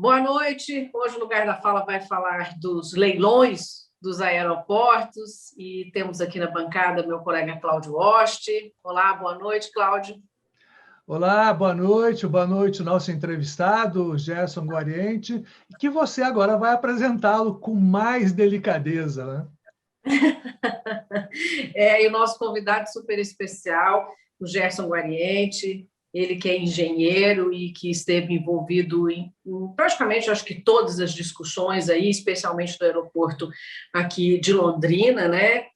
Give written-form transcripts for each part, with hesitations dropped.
Boa noite. Hoje o Lugar da Fala vai falar dos leilões dos aeroportos e temos aqui na bancada meu colega Cláudio Oste. Olá, boa noite, Cláudio. Olá, boa noite, nosso entrevistado, Gerson Guariente, que você agora vai apresentá-lo com mais delicadeza, né? E o nosso convidado super especial, o Gerson Guariente, ele que é engenheiro e que esteve envolvido em praticamente, acho que todas as discussões aí, especialmente do aeroporto aqui de Londrina, né?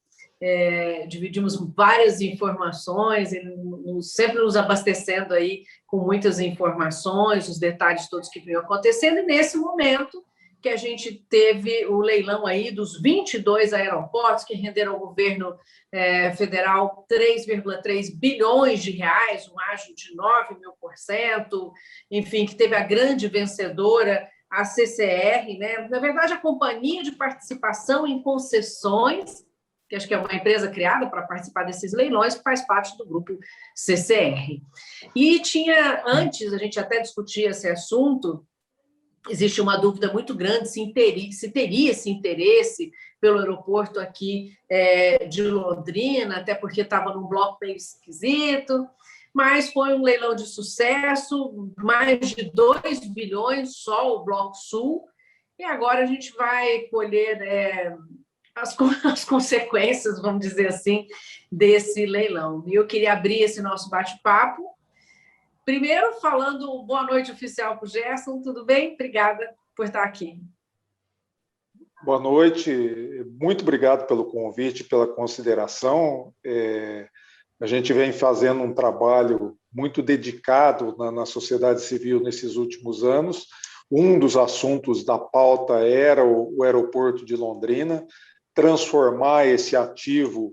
Dividimos várias informações, ele sempre nos abastecendo aí com muitas informações, os detalhes todos que vinham acontecendo, e nesse momento que a gente teve o leilão aí dos 22 aeroportos que renderam ao governo federal 3,3 bilhões de reais, um ágio de 9.000%, enfim, que teve a grande vencedora, a CCR, né? Na verdade, a Companhia de Participação em Concessões, que acho que é uma empresa criada para participar desses leilões, que faz parte do grupo CCR. E tinha, antes, a gente até discutia esse assunto, existe uma dúvida muito grande se teria esse interesse pelo aeroporto aqui de Londrina, até porque estava num bloco meio esquisito, mas foi um leilão de sucesso, mais de 2 bilhões, só o Bloco Sul, e agora a gente vai colher as consequências, vamos dizer assim, desse leilão. E eu queria abrir esse nosso bate-papo, primeiro falando boa noite oficial para o Gerson, tudo bem? Obrigada por estar aqui. Boa noite, muito obrigado pelo convite, pela consideração. A gente vem fazendo um trabalho muito dedicado na sociedade civil nesses últimos anos. Um dos assuntos da pauta era o aeroporto de Londrina, transformar esse ativo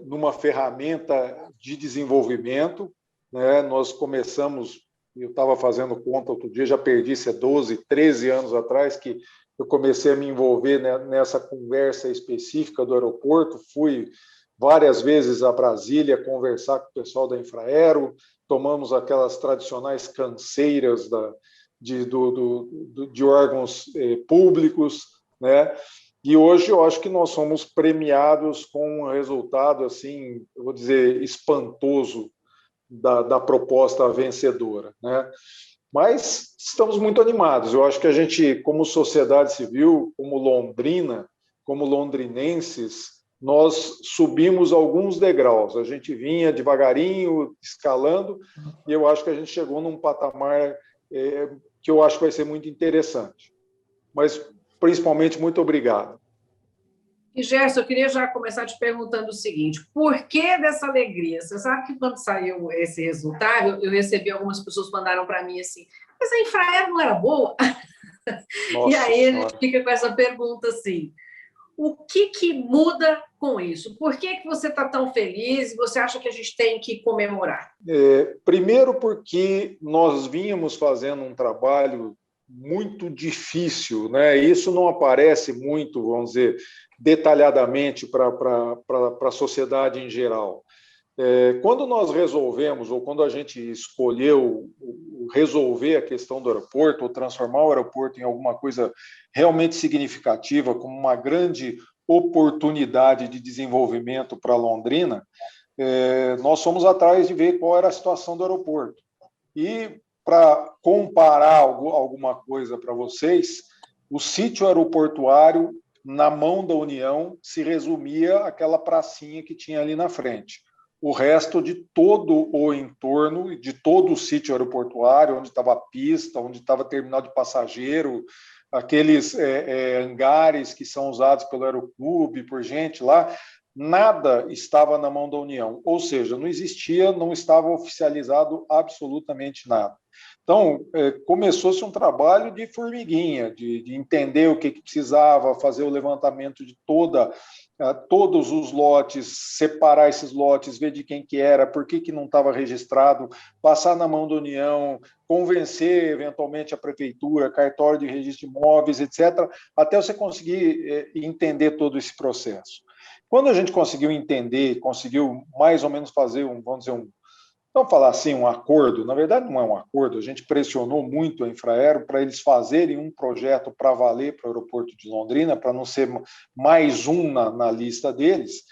numa ferramenta de desenvolvimento, né? Nós começamos, eu estava fazendo conta outro dia, já perdi, isso é 12, 13 anos atrás, que eu comecei a me envolver nessa conversa específica do aeroporto, fui várias vezes a Brasília conversar com o pessoal da Infraero, tomamos aquelas tradicionais canseiras de órgãos públicos, né? E hoje eu acho que nós somos premiados com um resultado, assim, eu vou dizer, espantoso da proposta vencedora, né? Mas estamos muito animados. Eu acho que a gente, como sociedade civil, como Londrina, como londrinenses, nós subimos alguns degraus. A gente vinha devagarinho, escalando, e eu acho que a gente chegou num patamar que eu acho que vai ser muito interessante. Mas, principalmente, muito obrigado. E, Gerson, eu queria já começar te perguntando o seguinte, por que dessa alegria? Você sabe que quando saiu esse resultado, eu recebi algumas pessoas que mandaram para mim assim, mas a Infraero não era boa? Nossa, e aí a gente senhora. fica com essa pergunta assim, o que muda com isso? Por que você está tão feliz e você acha que a gente tem que comemorar? Primeiro porque nós vínhamos fazendo um trabalho muito difícil, né? Isso não aparece muito, vamos dizer, detalhadamente para a sociedade em geral. Quando nós resolvemos, ou quando a gente escolheu resolver a questão do aeroporto, ou transformar o aeroporto em alguma coisa realmente significativa, como uma grande oportunidade de desenvolvimento para Londrina, nós fomos atrás de ver qual era a situação do aeroporto. E, para comparar alguma coisa para vocês, o sítio aeroportuário, na mão da União, se resumia àquela pracinha que tinha ali na frente. O resto de todo o entorno, de todo o sítio aeroportuário, onde estava a pista, onde estava terminal de passageiro, aqueles hangares que são usados pelo Aeroclube, por gente lá, nada estava na mão da União, ou seja, não existia, não estava oficializado absolutamente nada. Então, começou-se um trabalho de formiguinha, de entender o que precisava, fazer o levantamento de todos os lotes, separar esses lotes, ver de quem que era, por que não estava registrado, passar na mão da União, convencer eventualmente a prefeitura, cartório de registro de imóveis, etc., até você conseguir entender todo esse processo. Quando a gente conseguiu entender, conseguiu mais ou menos fazer vamos falar assim, um acordo. Na verdade, não é um acordo, a gente pressionou muito a Infraero para eles fazerem um projeto para valer para o aeroporto de Londrina, para não ser mais um na lista deles.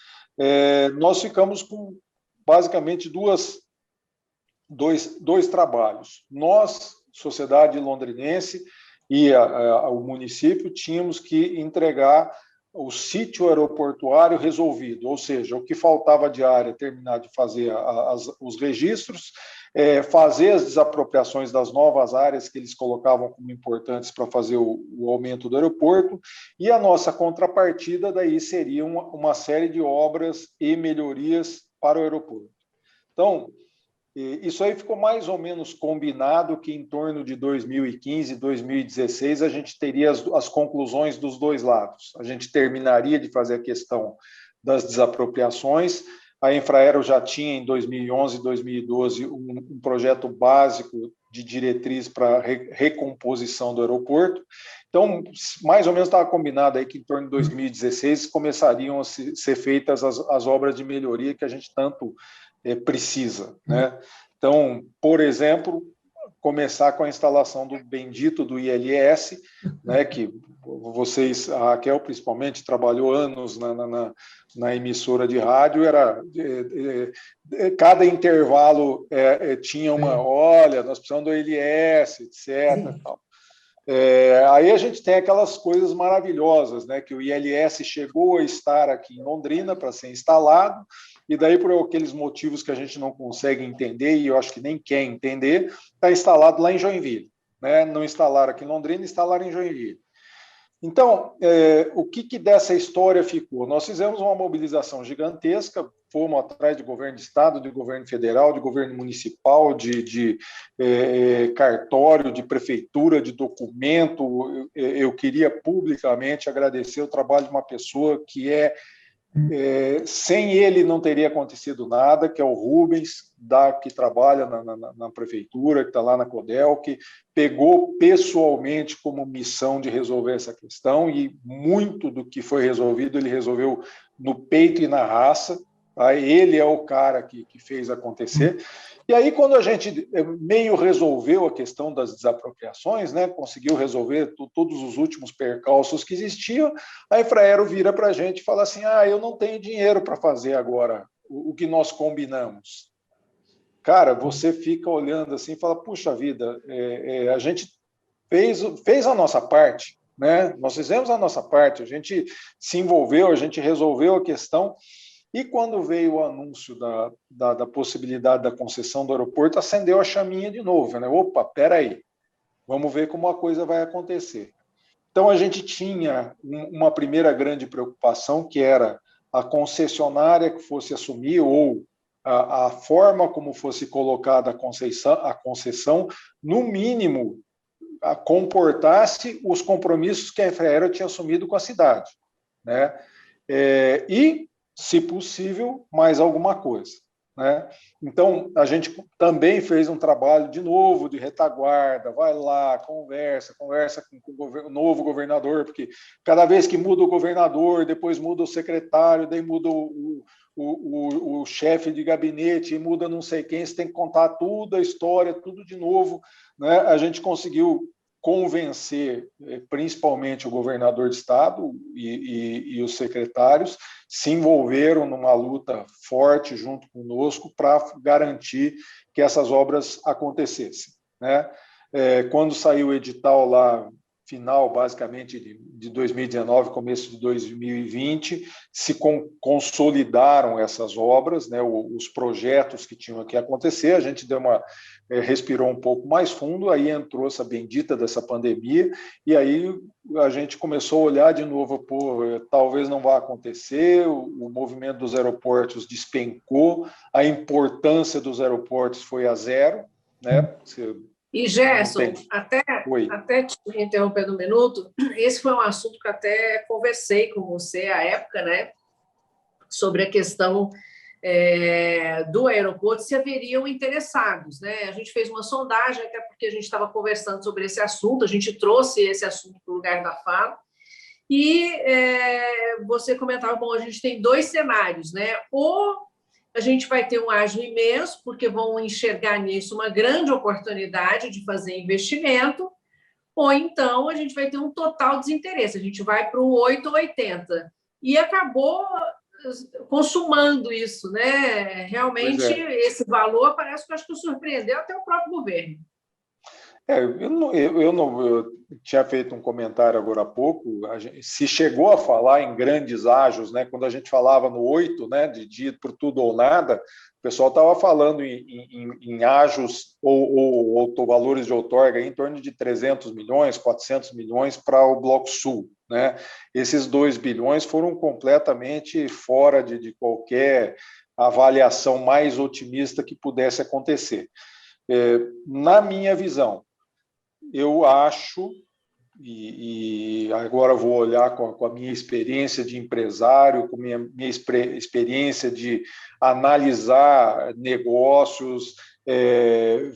Nós ficamos com basicamente dois trabalhos. Nós, sociedade londrinense e o município, tínhamos que entregar o sítio aeroportuário resolvido, ou seja, o que faltava de área, terminar de fazer os registros, fazer as desapropriações das novas áreas que eles colocavam como importantes para fazer o aumento do aeroporto, e a nossa contrapartida daí seria uma série de obras e melhorias para o aeroporto. Então, isso aí ficou mais ou menos combinado que em torno de 2015, 2016, a gente teria as conclusões dos dois lados. A gente terminaria de fazer a questão das desapropriações. A Infraero já tinha, em 2011 e 2012, um projeto básico de diretriz para recomposição do aeroporto. Então, mais ou menos estava combinado aí que em torno de 2016 começariam a ser feitas as obras de melhoria que a gente tanto precisa, né? Então, por exemplo, começar com a instalação do bendito do ILS, né, que vocês, a Raquel principalmente, trabalhou anos na emissora de rádio, cada intervalo tinha olha, nós precisamos do ILS, etc. Tal. Aí a gente tem aquelas coisas maravilhosas, né, que o ILS chegou a estar aqui em Londrina para ser instalado, e daí, por aqueles motivos que a gente não consegue entender, e eu acho que nem quer entender, está instalado lá em Joinville. Né? Não instalaram aqui em Londrina, instalaram em Joinville. Então, o que dessa história ficou? Nós fizemos uma mobilização gigantesca, fomos atrás de governo de estado, de governo federal, de governo municipal, de cartório, de prefeitura, de documento. Eu queria publicamente agradecer o trabalho de uma pessoa que sem ele não teria acontecido nada, que é o Rubens, que trabalha na prefeitura, que está lá na Codel, que pegou pessoalmente como missão de resolver essa questão, e muito do que foi resolvido, ele resolveu no peito e na raça. Tá? Ele é o cara que fez acontecer. E aí, quando a gente meio resolveu a questão das desapropriações, né, conseguiu resolver todos os últimos percalços que existiam, a Infraero vira para a gente e fala assim, eu não tenho dinheiro para fazer agora o que nós combinamos. Cara, você fica olhando assim e fala, puxa vida, a gente fez a nossa parte, né? Nós fizemos a nossa parte, a gente se envolveu, a gente resolveu a questão. E quando veio o anúncio da possibilidade da concessão do aeroporto, acendeu a chaminha de novo, né? Opa, peraí, vamos ver como a coisa vai acontecer. Então, a gente tinha uma primeira grande preocupação, que era a concessionária que fosse assumir, ou a forma como fosse colocada a concessão, no mínimo, comportasse os compromissos que a Infraero tinha assumido com a cidade, né? E se possível, mais alguma coisa. Né? Então, a gente também fez um trabalho, de novo, de retaguarda, vai lá, conversa com o novo governador, porque cada vez que muda o governador, depois muda o secretário, daí muda o chefe de gabinete, e muda não sei quem, você tem que contar tudo, a história, tudo de novo. Né? A gente conseguiu convencer, principalmente o governador de estado e os secretários, se envolveram numa luta forte junto conosco para garantir que essas obras acontecessem. Né? Quando saiu o edital lá, final, basicamente, de 2019, começo de 2020, se consolidaram essas obras, né, os projetos que tinham que acontecer, a gente respirou um pouco mais fundo, aí entrou essa bendita dessa pandemia, e aí a gente começou a olhar de novo, talvez não vá acontecer, o movimento dos aeroportos despencou, a importância dos aeroportos foi a zero, né? E, Gerson, até te interrompendo um minuto, esse foi um assunto que até conversei com você à época, né, sobre a questão do aeroporto, se haveriam interessados. Né? A gente fez uma sondagem, até porque a gente estava conversando sobre esse assunto, a gente trouxe esse assunto para o lugar da fala, e você comentava, bom, a gente tem dois cenários, né? Ou a gente vai ter um ágio imenso, porque vão enxergar nisso uma grande oportunidade de fazer investimento, ou então a gente vai ter um total desinteresse, a gente vai para o 8 ou 80. E acabou consumando isso, né? Realmente, esse valor parece que acho que surpreendeu até o próprio governo. Eu tinha feito um comentário agora há pouco, se chegou a falar em grandes ágios, né? Quando a gente falava no 8, né, de por tudo ou nada, o pessoal estava falando em ágios ou valores de outorga em torno de 300 milhões, 400 milhões para o Bloco Sul. Né? Esses 2 bilhões foram completamente fora de qualquer avaliação mais otimista que pudesse acontecer. Na minha visão, eu acho, e agora vou olhar com a minha experiência de empresário, com a minha experiência de analisar negócios,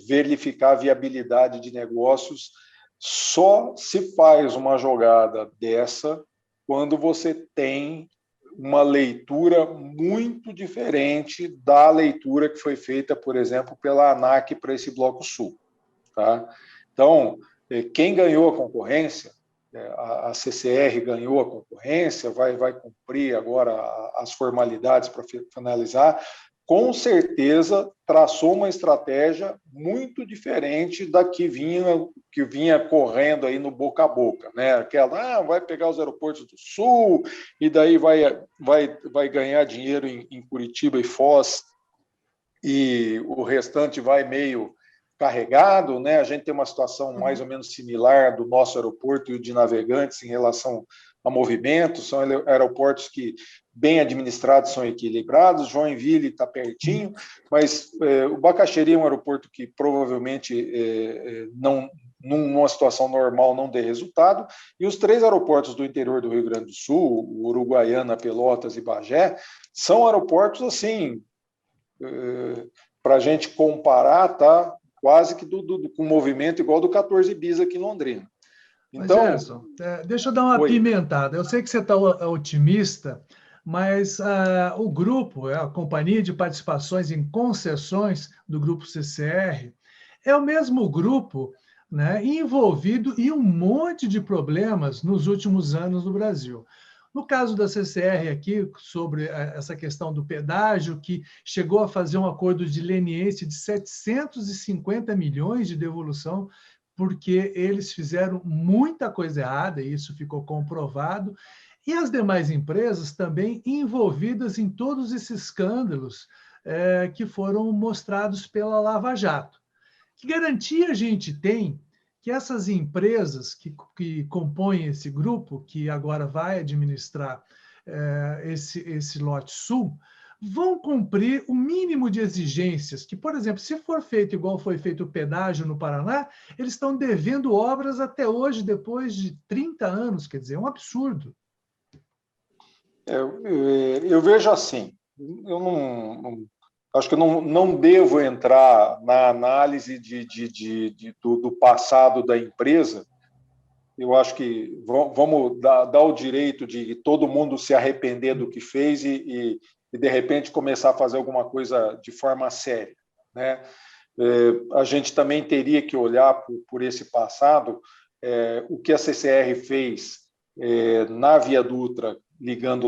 verificar a viabilidade de negócios, só se faz uma jogada dessa quando você tem uma leitura muito diferente da leitura que foi feita, por exemplo, pela ANAC para esse Bloco Sul. Tá? Então, quem ganhou a concorrência, a CCR ganhou a concorrência, vai cumprir agora as formalidades para finalizar, com certeza traçou uma estratégia muito diferente da que vinha correndo aí no boca a boca, né? Aquela, vai pegar os aeroportos do Sul e daí vai ganhar dinheiro em Curitiba e Foz e o restante vai meio carregado, né? A gente tem uma situação mais ou menos similar do nosso aeroporto e o de Navegantes em relação a movimentos, são aeroportos que, bem administrados, são equilibrados, Joinville está pertinho, mas o Bacaxeria é um aeroporto que provavelmente numa situação normal não dê resultado, e os 3 aeroportos do interior do Rio Grande do Sul, Uruguaiana, Pelotas e Bagé, são aeroportos assim, para a gente comparar, tá? Quase que com um movimento igual do 14 bis aqui em Londrina. Então, mas, Gerson, deixa eu dar uma apimentada. Eu sei que você está otimista, mas o grupo, a Companhia de Participações em Concessões do Grupo CCR, é o mesmo grupo, né, envolvido em um monte de problemas nos últimos anos no Brasil. No caso da CCR aqui, sobre essa questão do pedágio, que chegou a fazer um acordo de leniência de 750 milhões de devolução, porque eles fizeram muita coisa errada, e isso ficou comprovado, e as demais empresas também envolvidas em todos esses escândalos que foram mostrados pela Lava Jato. Que garantia a gente tem que essas empresas que compõem esse grupo, que agora vai administrar esse lote sul, vão cumprir o mínimo de exigências, que, por exemplo, se for feito igual foi feito o pedágio no Paraná, eles estão devendo obras até hoje, depois de 30 anos, quer dizer, é um absurdo. Eu vejo assim, acho que eu não devo entrar na análise do passado da empresa. Eu acho que vamos dar o direito de todo mundo se arrepender do que fez e de repente, começar a fazer alguma coisa de forma séria. Né? A gente também teria que olhar por esse passado, o que a CCR fez na Via Dutra, ligando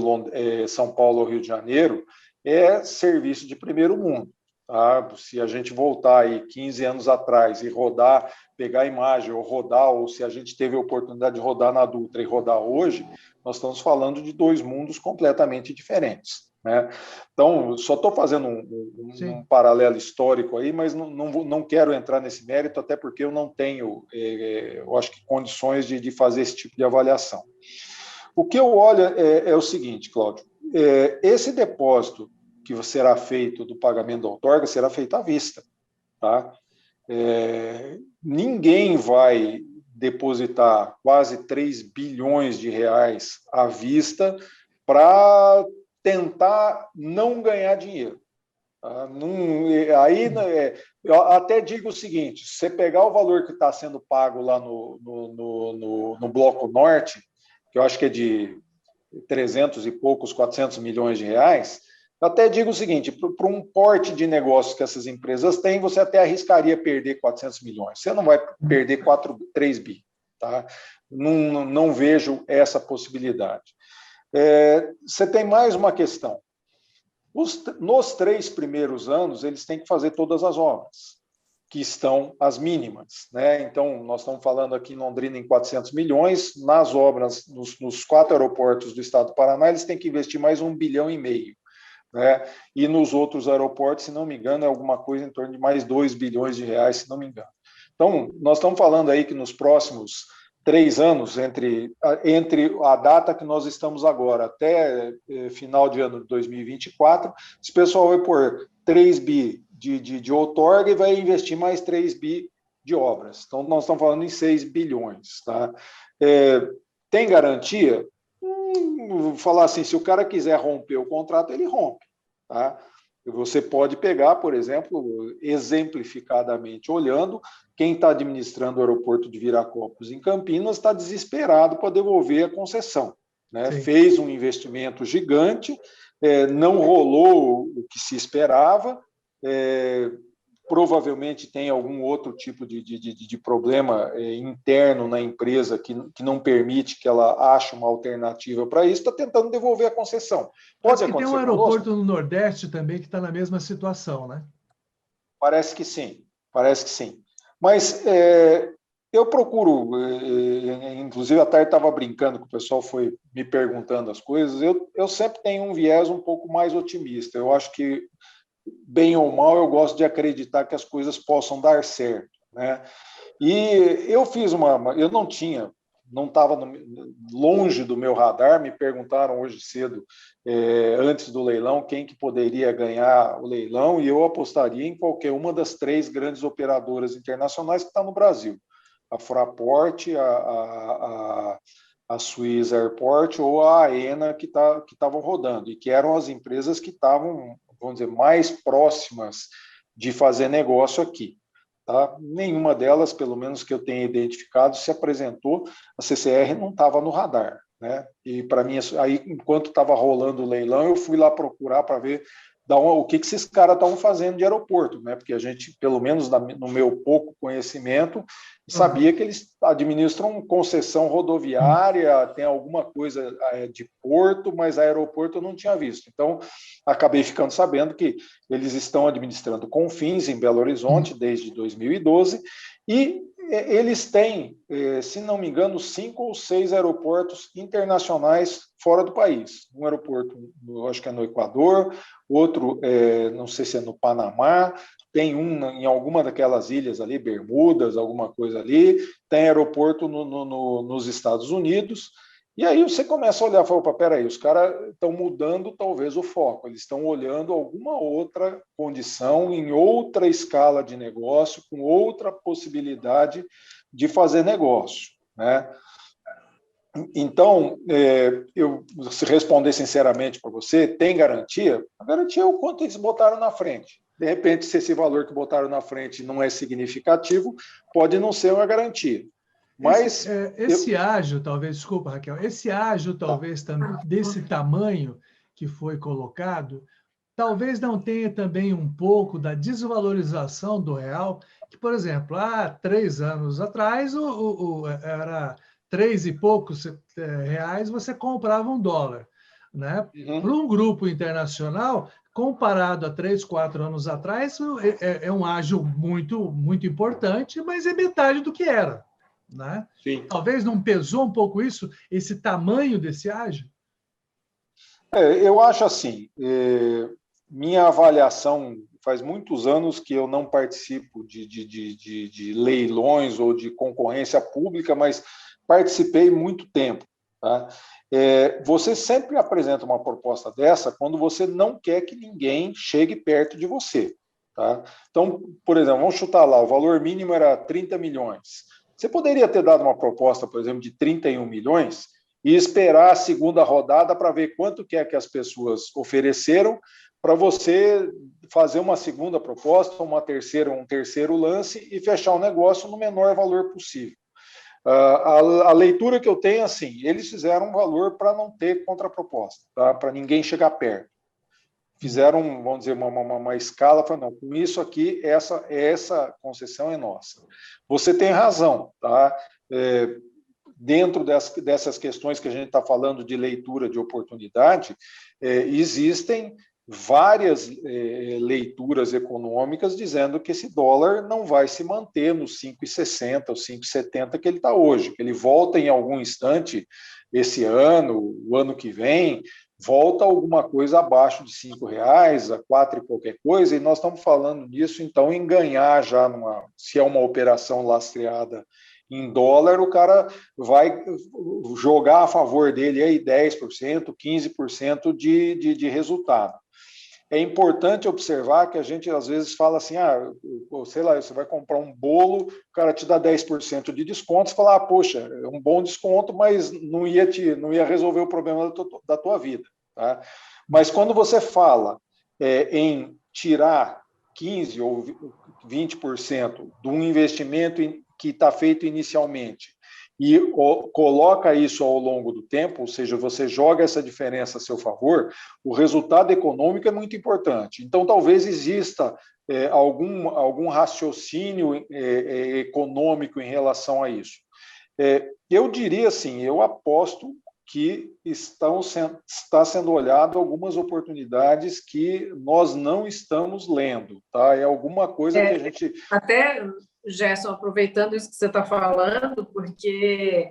São Paulo ao Rio de Janeiro, é serviço de primeiro mundo. Tá? Se a gente voltar aí 15 anos atrás e pegar a imagem ou rodar, ou se a gente teve a oportunidade de rodar na Dutra e rodar hoje, nós estamos falando de 2 mundos completamente diferentes. Né? Então, só estou fazendo um paralelo histórico aí, mas não quero entrar nesse mérito, até porque eu não tenho, eu acho que, condições de fazer esse tipo de avaliação. O que eu olho é o seguinte, Cláudio, esse depósito que será feito do pagamento da outorga será feito à vista. Tá? Ninguém vai depositar quase 3 bilhões de reais à vista para tentar não ganhar dinheiro. Tá? Eu até digo o seguinte, se você pegar o valor que está sendo pago lá no Bloco Norte, que eu acho que é de 300 e poucos, 400 milhões de reais, Eu até digo o seguinte, para um porte de negócios que essas empresas têm, você até arriscaria perder 400 milhões. Você não vai perder 3 bi. Tá? Não vejo essa possibilidade. Você tem mais uma questão. Nos 3 primeiros anos, eles têm que fazer todas as obras, que estão as mínimas. Né? Então, nós estamos falando aqui em Londrina em 400 milhões, nas obras, nos 4 aeroportos do estado do Paraná, eles têm que investir mais 1,5 bilhão. Né? E nos outros aeroportos, se não me engano, é alguma coisa em torno de mais 2 bilhões de reais, se não me engano. Então, nós estamos falando aí que nos próximos 3 anos, entre a data que nós estamos agora até final de ano de 2024, esse pessoal vai pôr 3 bi de outorga e vai investir mais 3 bi de obras. Então, nós estamos falando em 6 bilhões. Tá? Tem garantia? Vou falar assim, se o cara quiser romper o contrato, ele rompe. Tá? Você pode pegar, por exemplo, exemplificadamente olhando, quem está administrando o aeroporto de Viracopos, em Campinas, está desesperado para devolver a concessão. Né? Fez um investimento gigante, não rolou o que se esperava, provavelmente tem algum outro tipo de problema interno na empresa que não permite que ela ache uma alternativa para isso, está tentando devolver a concessão. Pode acontecer. Tem um aeroporto no Nordeste também que está na mesma situação, né? Parece que sim, parece que sim. Mas eu procuro, inclusive a tarde estava brincando, que o pessoal foi me perguntando as coisas, eu sempre tenho um viés um pouco mais otimista. Eu acho que, bem ou mal, eu gosto de acreditar que as coisas possam dar certo. Né? E eu fiz eu não estava longe do meu radar, me perguntaram hoje cedo, antes do leilão, quem que poderia ganhar o leilão, e eu apostaria em qualquer uma das 3 grandes operadoras internacionais que está no Brasil. A Fraport, a Swiss Airport ou a AENA, que estavam rodando, e que eram as empresas que estavam, vamos dizer, mais próximas de fazer negócio aqui. Tá? Nenhuma delas, pelo menos que eu tenha identificado, se apresentou. A CCR não estava no radar. Né? E, para mim, aí, enquanto estava rolando o leilão, eu fui lá procurar para ver o que esses caras estavam fazendo de aeroporto, né? Porque a gente, pelo menos no meu pouco conhecimento, sabia que eles administram concessão rodoviária, tem alguma coisa de porto, mas aeroporto eu não tinha visto. Então, acabei ficando sabendo que eles estão administrando Confins em Belo Horizonte desde 2012 e eles têm, se não me engano, 5 ou 6 aeroportos internacionais fora do país. Um aeroporto, acho que é no Equador, outro, não sei se é no Panamá, tem um em alguma daquelas ilhas ali, Bermudas, alguma coisa ali, tem aeroporto nos Estados Unidos, e aí você começa a olhar e fala, opa, peraí, os caras estão mudando talvez o foco, eles estão olhando alguma outra condição, em outra escala de negócio, com outra possibilidade de fazer negócio. Né? Então, se responder sinceramente para você, tem garantia? A garantia é o quanto eles botaram na frente. De repente, se esse valor que botaram na frente não é significativo, pode não ser uma garantia. Mas esse ágio, talvez, desculpa, Raquel, esse ágio, talvez, desse tamanho que foi colocado, talvez não tenha também um pouco da desvalorização do real, que, por exemplo, há 3 anos atrás, era 3 e poucos reais, você comprava um dólar. Né? Para um grupo internacional, comparado a 3, 4 anos atrás, é um ágio muito, muito importante, mas é metade do que era. Né? Talvez não pesou um pouco isso, esse tamanho desse ágio? Eu acho assim, minha avaliação, faz muitos anos que eu não participo de leilões ou de concorrência pública, mas participei muito tempo. Tá? Você sempre apresenta uma proposta dessa quando você não quer que ninguém chegue perto de você. Tá? Então, por exemplo, vamos chutar lá, o valor mínimo era 30 milhões. Você poderia ter dado uma proposta, por exemplo, de 31 milhões e esperar a segunda rodada para ver quanto que é que as pessoas ofereceram para você fazer uma segunda proposta, um terceiro lance e fechar o negócio no menor valor possível. A leitura que eu tenho é assim, eles fizeram um valor para não ter contraproposta, tá? Para ninguém chegar perto. fizeram, vamos dizer, uma escala, falaram, não, com isso aqui, essa concessão é nossa. Você tem razão, tá? Dentro dessas questões que a gente está falando de leitura de oportunidade, existem várias leituras econômicas dizendo que esse dólar não vai se manter nos 5,60, os 5,70 que ele está hoje, que ele volta em algum instante esse ano, o ano que vem, volta alguma coisa abaixo de R$5, a 4 e qualquer coisa, e nós estamos falando disso, então, em ganhar já, se é uma operação lastreada em dólar, o cara vai jogar a favor dele aí 10%, 15% de resultado. É importante observar que a gente, às vezes, fala assim, sei lá, você vai comprar um bolo, o cara te dá 10% de desconto, você fala, poxa, é um bom desconto, mas não ia resolver o problema da tua vida. Tá? Mas quando você fala em tirar 15% ou 20% de um investimento que está feito inicialmente e coloca isso ao longo do tempo, ou seja, você joga essa diferença a seu favor, o resultado econômico é muito importante. Então, talvez exista algum raciocínio econômico em relação a isso. Eu diria assim, eu aposto que está sendo olhado algumas oportunidades que nós não estamos lendo. Tá? É alguma coisa que a gente... Até, Gerson, aproveitando isso que você está falando, porque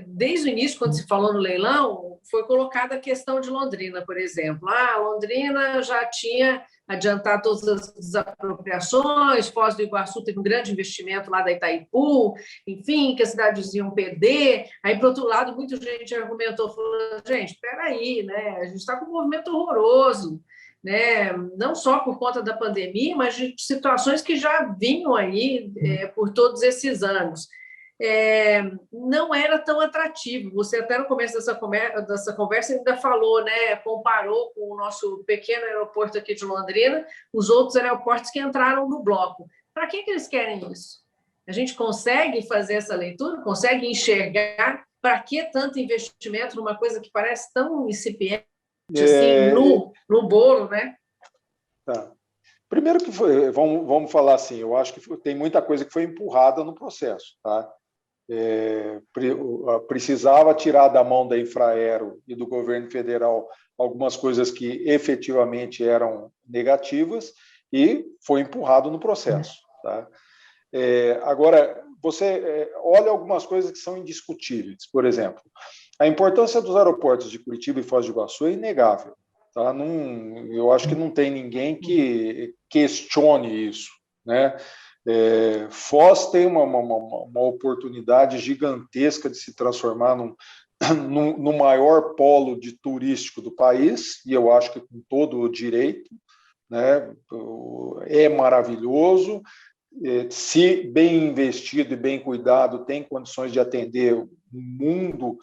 desde o início, quando se falou no leilão, foi colocada a questão de Londrina, por exemplo. Londrina já tinha adiantado todas as desapropriações, Foz do Iguaçu teve um grande investimento lá da Itaipu, enfim, que as cidades iam perder. Aí, por outro lado, muita gente argumentou, falando, gente, espera aí, né? A gente está com um movimento horroroso, né? Não só por conta da pandemia, mas de situações que já vinham aí por todos esses anos. Não era tão atrativo. Você até no começo dessa conversa ainda falou, né? Comparou com o nosso pequeno aeroporto aqui de Londrina, os outros aeroportos que entraram no bloco. Para que eles querem isso? A gente consegue fazer essa leitura? Consegue enxergar para que tanto investimento numa coisa que parece tão incipiente assim, no bolo, né? Tá. Primeiro que vamos falar assim, eu acho que tem muita coisa que foi empurrada no processo, tá? Precisava tirar da mão da Infraero e do governo federal algumas coisas que efetivamente eram negativas e foi empurrado no processo. Tá? Agora, você olha algumas coisas que são indiscutíveis. Por exemplo, a importância dos aeroportos de Curitiba e Foz do Iguaçu é inegável. Tá? Eu acho que não tem ninguém que questione isso, né? Foz tem uma oportunidade gigantesca de se transformar no maior polo turístico do país, e eu acho que com todo o direito, né? É maravilhoso, se bem investido e bem cuidado, tem condições de atender o mundo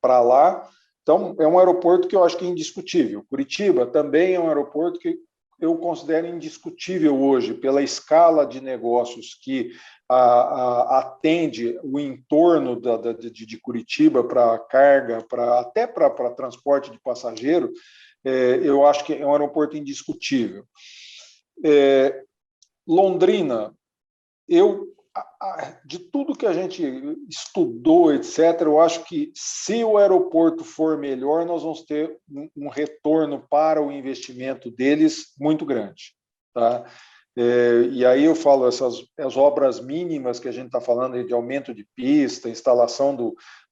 para lá. Então, é um aeroporto que eu acho que é indiscutível. Curitiba também é um aeroporto que eu considero indiscutível hoje, pela escala de negócios que atende o entorno de Curitiba para carga, até para transporte de passageiro, eu acho que é um aeroporto indiscutível. Londrina, de tudo que a gente estudou, etc., eu acho que se o aeroporto for melhor, nós vamos ter um retorno para o investimento deles muito grande. Tá? E aí eu falo as obras mínimas que a gente está falando de aumento de pista, instalação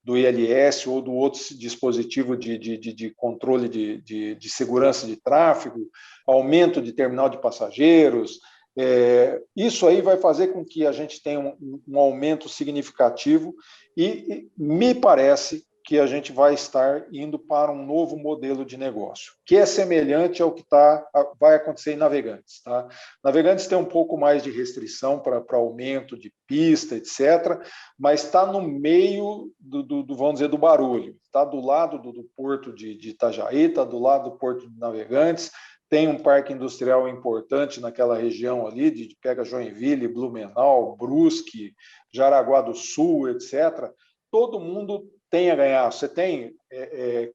do ILS ou do outro dispositivo de controle de segurança de tráfego, aumento de terminal de passageiros. Isso aí vai fazer com que a gente tenha um aumento significativo e me parece que a gente vai estar indo para um novo modelo de negócio, que é semelhante ao que vai acontecer em Navegantes. Tá? Navegantes tem um pouco mais de restrição para aumento de pista, etc., mas está no meio vamos dizer, do barulho. Está do lado do porto de Itajaí, está do lado do porto de Navegantes, tem um parque industrial importante naquela região ali, pega Joinville, Blumenau, Brusque, Jaraguá do Sul, etc. todo mundo tem a ganhar. Você tem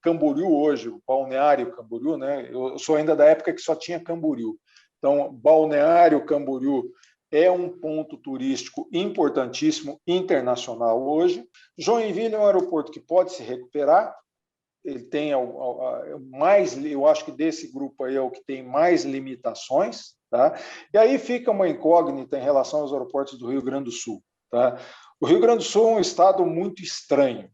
Camboriú hoje, o Balneário Camboriú, né? Eu sou ainda da época que só tinha Camboriú. Então, Balneário Camboriú é um ponto turístico importantíssimo, internacional hoje. Joinville é um aeroporto que pode se recuperar. Ele tem mais, eu acho que desse grupo aí é o que tem mais limitações, tá? E aí fica uma incógnita em relação aos aeroportos do Rio Grande do Sul, tá? O Rio Grande do Sul é um estado muito estranho.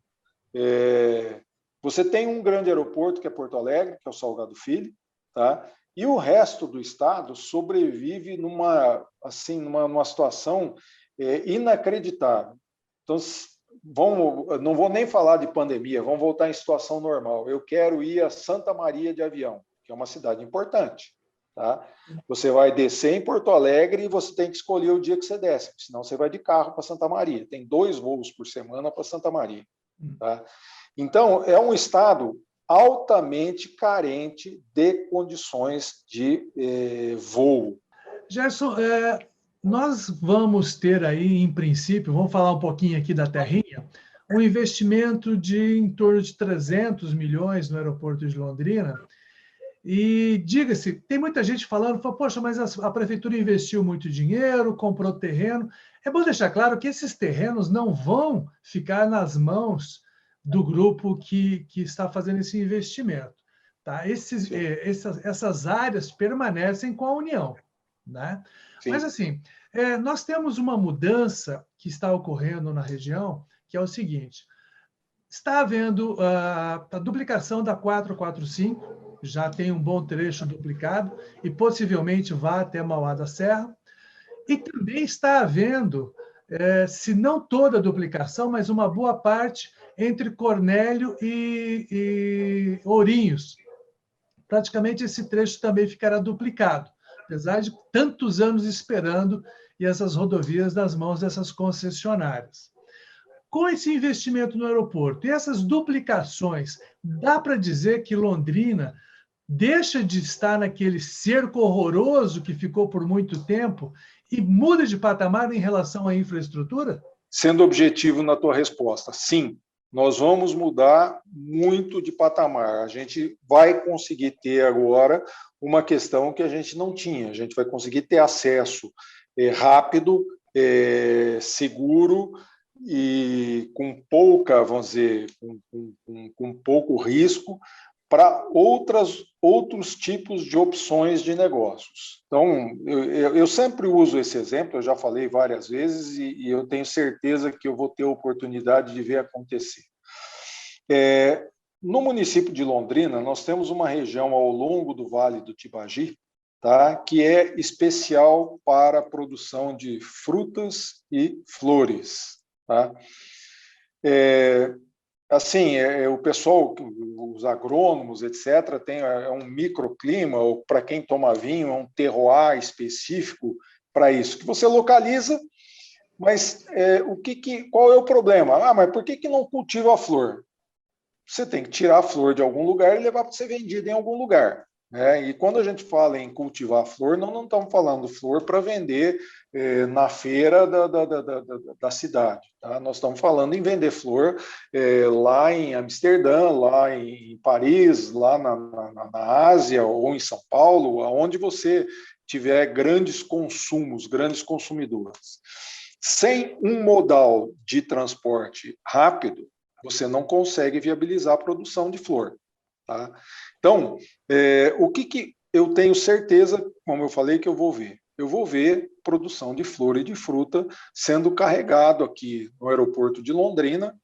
Você tem um grande aeroporto, que é Porto Alegre, que é o Salgado Filho, tá? E o resto do estado sobrevive numa situação inacreditável. Então, não vou nem falar de pandemia, vamos voltar em situação normal. Eu quero ir a Santa Maria de avião, que é uma cidade importante. Tá? Você vai descer em Porto Alegre e você tem que escolher o dia que você desce, senão você vai de carro para Santa Maria. Tem 2 voos por semana para Santa Maria. Tá? Então, é um estado altamente carente de condições de voo. Gerson, nós vamos ter aí, em princípio, vamos falar um pouquinho aqui da terrinha, um investimento de em torno de 300 milhões no aeroporto de Londrina. E, diga-se, tem muita gente falando, poxa, mas a prefeitura investiu muito dinheiro, comprou terreno. É bom deixar claro que esses terrenos não vão ficar nas mãos do grupo que está fazendo esse investimento. Tá? Essas áreas permanecem com a União. Né? Mas, assim, nós temos uma mudança que está ocorrendo na região, que é o seguinte: está havendo a duplicação da 445, já tem um bom trecho duplicado, e possivelmente vá até Mauá da Serra, e também está havendo, se não toda a duplicação, mas uma boa parte entre Cornélio e Ourinhos. Praticamente esse trecho também ficará duplicado, apesar de tantos anos esperando e essas rodovias nas mãos dessas concessionárias. Com esse investimento no aeroporto e essas duplicações, dá para dizer que Londrina deixa de estar naquele cerco horroroso que ficou por muito tempo e muda de patamar em relação à infraestrutura? Sendo objetivo na tua resposta, sim. Nós vamos mudar muito de patamar. A gente vai conseguir ter agora uma questão que a gente não tinha. A gente vai conseguir ter acesso rápido, seguro e com pouca, vamos dizer, com pouco risco para outros tipos de opções de negócios. Então, eu sempre uso esse exemplo, eu já falei várias vezes e eu tenho certeza que eu vou ter a oportunidade de ver acontecer. No município de Londrina, nós temos uma região ao longo do Vale do Tibagi, tá, que é especial para a produção de frutas e flores. Tá? Assim, o pessoal, os agrônomos, etc., tem um microclima, ou para quem toma vinho, é um terroir específico para isso, que você localiza, mas qual é o problema? Mas por que não cultiva a flor? Você tem que tirar a flor de algum lugar e levar para ser vendida em algum lugar. Né? E quando a gente fala em cultivar flor, não estamos falando flor para vender na feira da cidade. Tá? Nós estamos falando em vender flor lá em Amsterdã, lá em Paris, lá na Ásia ou em São Paulo, onde você tiver grandes consumos, grandes consumidores. Sem um modal de transporte rápido, você não consegue viabilizar a produção de flor. Tá? Então, o que eu tenho certeza, como eu falei, que eu vou ver? Eu vou ver produção de flor e de fruta sendo carregado aqui no aeroporto de Londrina.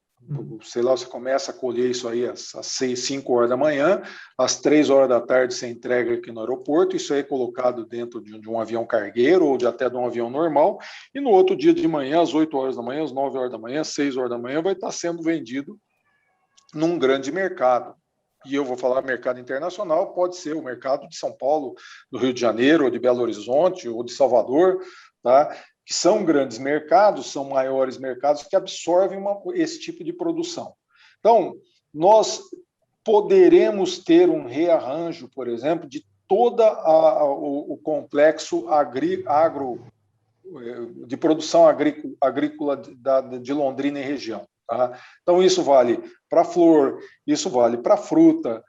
Sei lá, você começa a colher isso aí às 6, 5 horas da manhã, às 3 horas da tarde você entrega aqui no aeroporto, isso aí é colocado dentro de um avião cargueiro ou até de um avião normal, e no outro dia de manhã, às 8 horas da manhã, às 9 horas da manhã, às 6 horas da manhã, vai estar sendo vendido num grande mercado. E eu vou falar mercado internacional, pode ser o mercado de São Paulo, do Rio de Janeiro, ou de Belo Horizonte, ou de Salvador, tá? Que são grandes mercados, são maiores mercados que absorvem esse tipo de produção. Então, nós poderemos ter um rearranjo, por exemplo, de todo o complexo de produção agrícola de Londrina e região. Tá? Então, isso vale para flor, isso vale para fruta,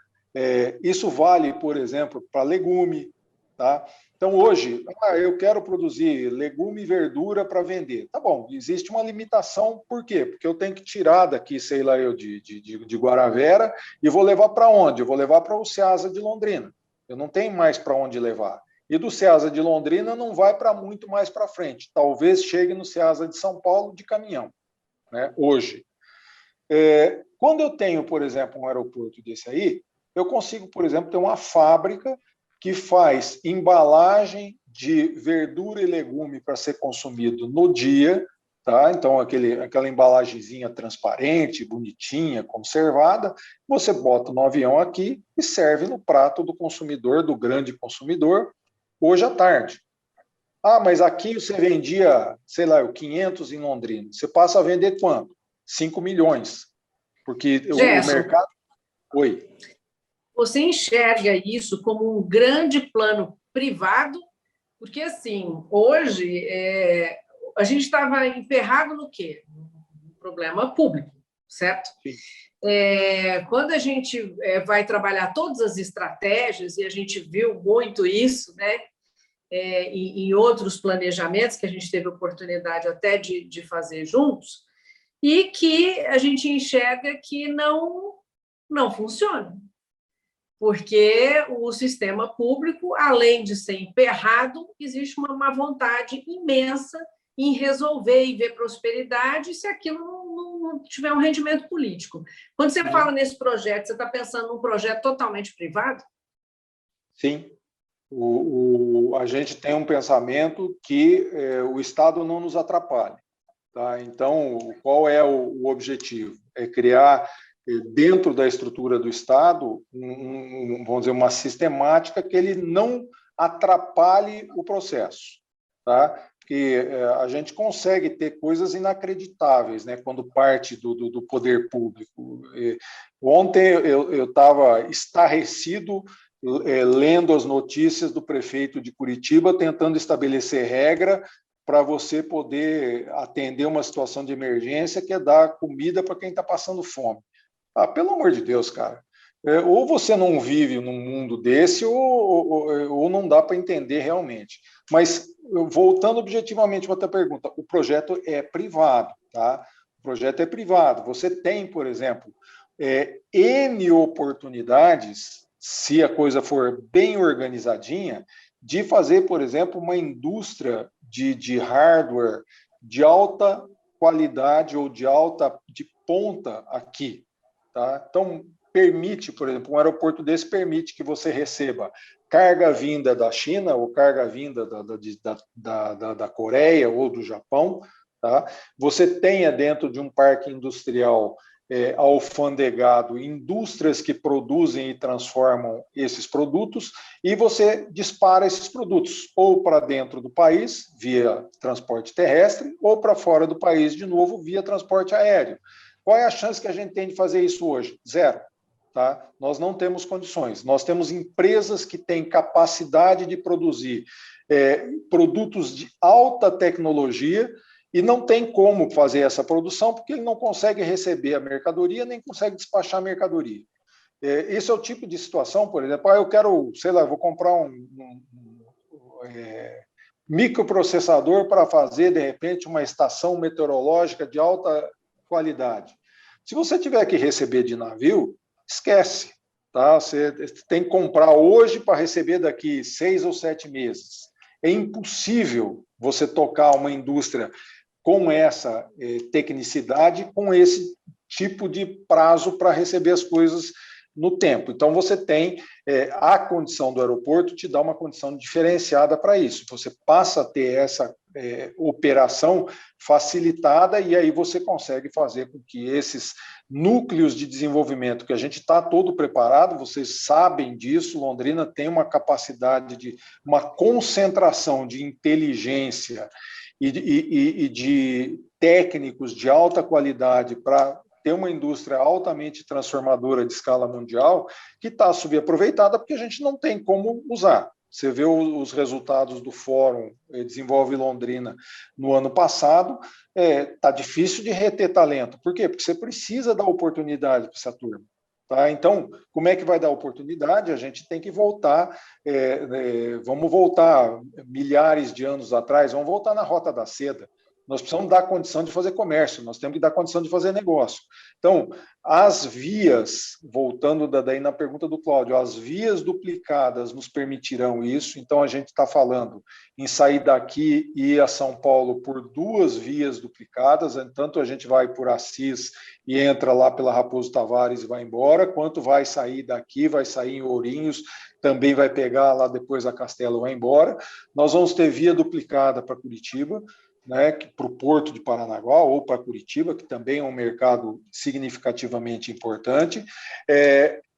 isso vale, por exemplo, para legume. Tá? Então, hoje, eu quero produzir legume e verdura para vender. Tá bom, existe uma limitação, por quê? Porque eu tenho que tirar daqui, sei lá, de Guaravera, e vou levar para onde? Eu vou levar para o Ceasa de Londrina. Eu não tenho mais para onde levar. E do Ceasa de Londrina não vai para muito mais para frente. Talvez chegue no Ceasa de São Paulo de caminhão, né? Hoje. Quando eu tenho, por exemplo, um aeroporto desse aí, eu consigo, por exemplo, ter uma fábrica que faz embalagem de verdura e legume para ser consumido no dia, tá? Então, aquela embalagenzinha transparente, bonitinha, conservada, você bota no avião aqui e serve no prato do consumidor, do grande consumidor, hoje à tarde. Ah, mas aqui você vendia, sei lá, 500 em Londrina. Você passa a vender quanto? 5 milhões. Porque o mercado... Oi. Você enxerga isso como um grande plano privado? Porque, assim, hoje a gente estava emperrado no quê? No problema público, certo? Sim. Quando a gente vai trabalhar todas as estratégias, e a gente viu muito isso, né? Em outros planejamentos que a gente teve oportunidade até de fazer juntos, e que a gente enxerga que não funciona. Porque o sistema público, além de ser emperrado, existe uma má vontade imensa em resolver e ver prosperidade se aquilo não tiver um rendimento político. Quando você fala nesse projeto, você está pensando num projeto totalmente privado? Sim. A gente tem um pensamento que o Estado não nos atrapalhe. Tá? Então, qual é o objetivo? É criar, dentro da estrutura do Estado, vamos dizer, uma sistemática que ele não atrapalhe o processo. Tá? Porque a gente consegue ter coisas inacreditáveis, né, quando parte do poder público. Ontem eu estava estarrecido lendo as notícias do prefeito de Curitiba tentando estabelecer regra para você poder atender uma situação de emergência, que é dar comida para quem está passando fome. Pelo amor de Deus, cara. Ou você não vive num mundo desse, ou não dá para entender realmente. Mas, voltando objetivamente para a tua pergunta, o projeto é privado, tá? O projeto é privado. Você tem, por exemplo, N oportunidades, se a coisa for bem organizadinha, de fazer, por exemplo, uma indústria de hardware de alta qualidade ou de ponta aqui. Tá? Então, permite, por exemplo, um aeroporto desse permite que você receba carga vinda da China ou carga vinda da Coreia ou do Japão. Tá? Você tenha dentro de um parque industrial alfandegado indústrias que produzem e transformam esses produtos, e você dispara esses produtos ou para dentro do país, via transporte terrestre, ou para fora do país, de novo, via transporte aéreo. Qual é a chance que a gente tem de fazer isso hoje? Zero. Tá? Nós não temos condições. Nós temos empresas que têm capacidade de produzir produtos de alta tecnologia, e não tem como fazer essa produção porque ele não consegue receber a mercadoria nem consegue despachar a mercadoria. Esse é o tipo de situação, por exemplo, eu quero, sei lá, vou comprar um microprocessador para fazer, de repente, uma estação meteorológica de alta qualidade. Se você tiver que receber de navio, esquece. Tá? Você tem que comprar hoje para receber daqui 6 ou 7 meses. É impossível você tocar uma indústria com essa tecnicidade, com esse tipo de prazo para receber as coisas no tempo. Então, você tem a condição do aeroporto, te dá uma condição diferenciada para isso. Você passa a ter essa operação facilitada, e aí você consegue fazer com que esses núcleos de desenvolvimento, que a gente está todo preparado, vocês sabem disso, Londrina tem uma capacidade de uma concentração de inteligência e de técnicos de alta qualidade para ter uma indústria altamente transformadora de escala mundial, que está subaproveitada porque a gente não tem como usar. Você vê os resultados do Fórum Desenvolve Londrina no ano passado, está difícil de reter talento. Por quê? Porque você precisa dar oportunidade para essa turma. Tá? Então, como é que vai dar oportunidade? A gente tem que voltar, vamos voltar milhares de anos atrás, vamos voltar na Rota da Seda. Nós precisamos dar condição de fazer comércio, nós temos que dar condição de fazer negócio. Então, as vias, voltando daí na pergunta do Cláudio, as vias duplicadas nos permitirão isso. Então, a gente está falando em sair daqui e ir a São Paulo por 2 vias duplicadas, tanto a gente vai por Assis e entra lá pela Raposo Tavares e vai embora, quanto vai sair daqui, vai sair em Ourinhos, também vai pegar lá depois a Castelo e vai embora. Nós vamos ter via duplicada para Curitiba, né, para o Porto de Paranaguá ou para Curitiba, que também é um mercado significativamente importante.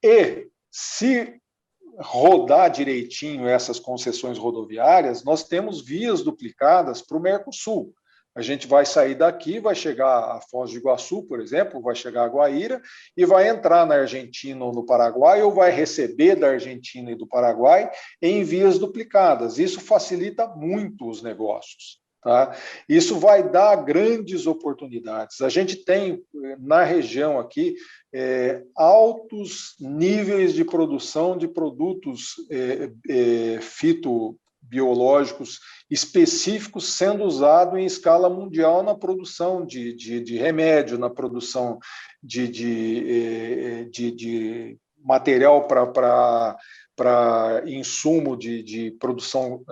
E se rodar direitinho essas concessões rodoviárias, nós temos vias duplicadas para o Mercosul. A gente vai sair daqui, vai chegar a Foz do Iguaçu, por exemplo, vai chegar a Guaíra e vai entrar na Argentina ou no Paraguai, ou vai receber da Argentina e do Paraguai em vias duplicadas. Isso facilita muito os negócios. Tá? Isso vai dar grandes oportunidades. A gente tem, na região aqui, altos níveis de produção de produtos fitobiológicos específicos sendo usados em escala mundial na produção de remédio, na produção de material para insumo de produção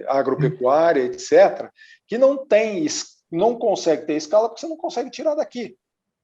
agropecuária, etc., que não consegue ter escala porque você não consegue tirar daqui.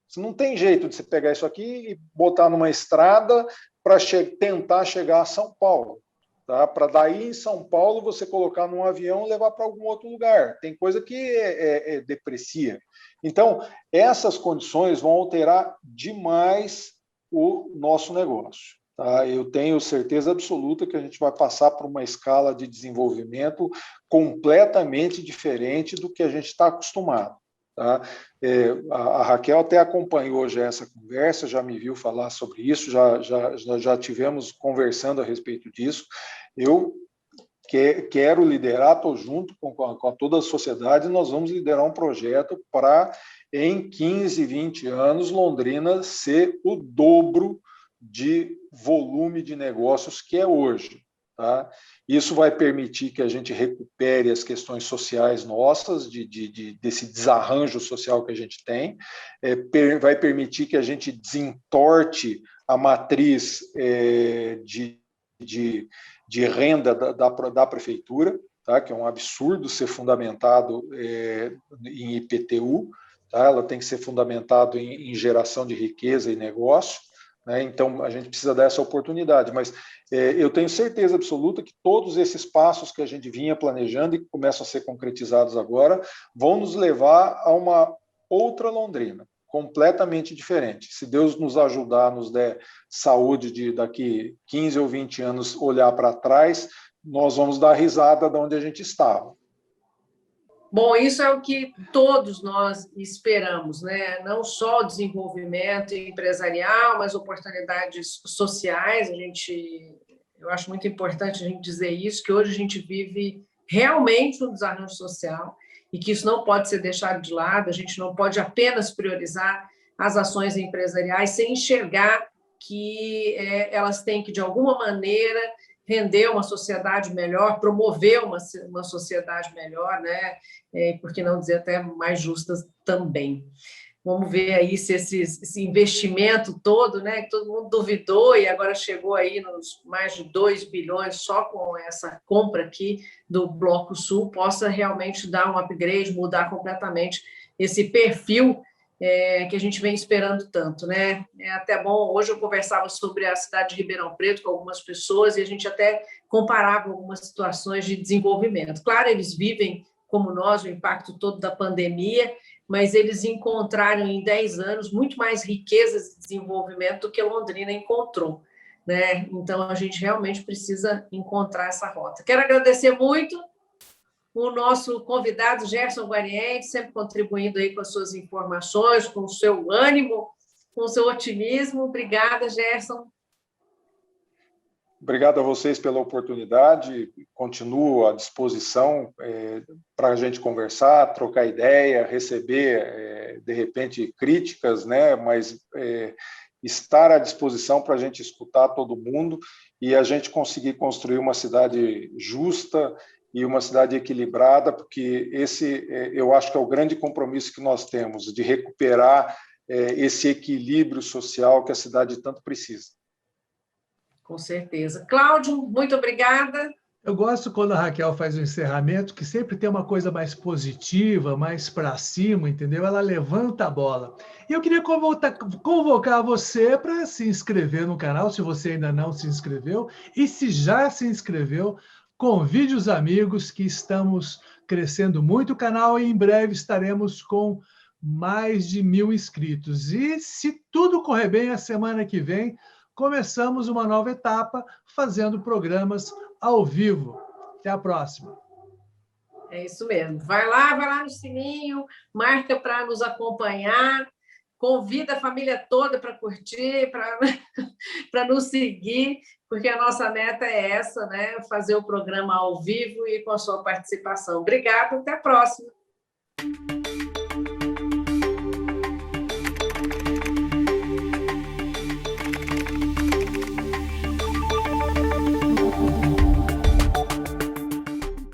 Você não tem jeito de você pegar isso aqui e botar numa estrada para tentar chegar a São Paulo. Tá? Para daí, em São Paulo, você colocar num avião e levar para algum outro lugar. Tem coisa que deprecia. Então, essas condições vão alterar demais o nosso negócio. Tá? Eu tenho certeza absoluta que a gente vai passar por uma escala de desenvolvimento completamente diferente do que a gente está acostumado. Tá? A Raquel até acompanhou já essa conversa, já me viu falar sobre isso, já tivemos conversando a respeito disso. Eu quero liderar, estou junto com toda a sociedade, nós vamos liderar um projeto para, em 15, 20 anos, Londrina ser o dobro de volume de negócios que é hoje. Tá? Isso vai permitir que a gente recupere as questões sociais nossas, desse desarranjo social que a gente tem, vai permitir que a gente desentorte a matriz de renda da prefeitura, tá? Que é um absurdo ser fundamentado em IPTU, tá? Ela tem que ser fundamentado em geração de riqueza e negócio. Então, a gente precisa dar essa oportunidade, mas eu tenho certeza absoluta que todos esses passos que a gente vinha planejando e que começam a ser concretizados agora vão nos levar a uma outra Londrina, completamente diferente. Se Deus nos ajudar, nos der saúde de daqui 15 ou 20 anos olhar para trás, nós vamos dar risada de onde a gente estava. Bom, isso é o que todos nós esperamos, né? Não só o desenvolvimento empresarial, mas oportunidades sociais. Eu acho muito importante a gente dizer isso, que hoje a gente vive realmente um desarranjo social e que isso não pode ser deixado de lado. A gente não pode apenas priorizar as ações empresariais sem enxergar que elas têm que, de alguma maneira, render uma sociedade melhor, promover uma sociedade melhor, né? Por que não dizer até mais justas também. Vamos ver aí se esse investimento todo, né, que todo mundo duvidou e agora chegou aí nos mais de 2 bilhões só com essa compra aqui do Bloco Sul, possa realmente dar um upgrade, mudar completamente esse perfil que a gente vem esperando tanto, né? É até bom, hoje eu conversava sobre a cidade de Ribeirão Preto com algumas pessoas e a gente até comparava algumas situações de desenvolvimento. Claro, eles vivem, como nós, o impacto todo da pandemia, mas eles encontraram em 10 anos muito mais riquezas de desenvolvimento do que Londrina encontrou, né? Então, a gente realmente precisa encontrar essa rota. Quero agradecer muito o nosso convidado, Gerson Guariente, sempre contribuindo aí com as suas informações, com o seu ânimo, com o seu otimismo. Obrigada, Gerson. Obrigado a vocês pela oportunidade. Continuo à disposição para a gente conversar, trocar ideia, receber, de repente, críticas, né? Mas estar à disposição para a gente escutar todo mundo e a gente conseguir construir uma cidade justa e uma cidade equilibrada, porque esse, eu acho que é o grande compromisso que nós temos, de recuperar esse equilíbrio social que a cidade tanto precisa. Com certeza. Cláudio, muito obrigada. Eu gosto quando a Raquel faz o encerramento, que sempre tem uma coisa mais positiva, mais para cima, entendeu? Ela levanta a bola. E eu queria convocar você para se inscrever no canal, se você ainda não se inscreveu. E se já se inscreveu, convide os amigos, que estamos crescendo muito o canal e em breve estaremos com mais de 1.000 inscritos. E se tudo correr bem, a semana que vem, começamos uma nova etapa, fazendo programas ao vivo. Até a próxima. É isso mesmo. Vai lá no sininho, marca para nos acompanhar, convida a família toda para curtir, para nos seguir, porque a nossa meta é essa, né? Fazer o programa ao vivo e com a sua participação. Obrigada, até a próxima.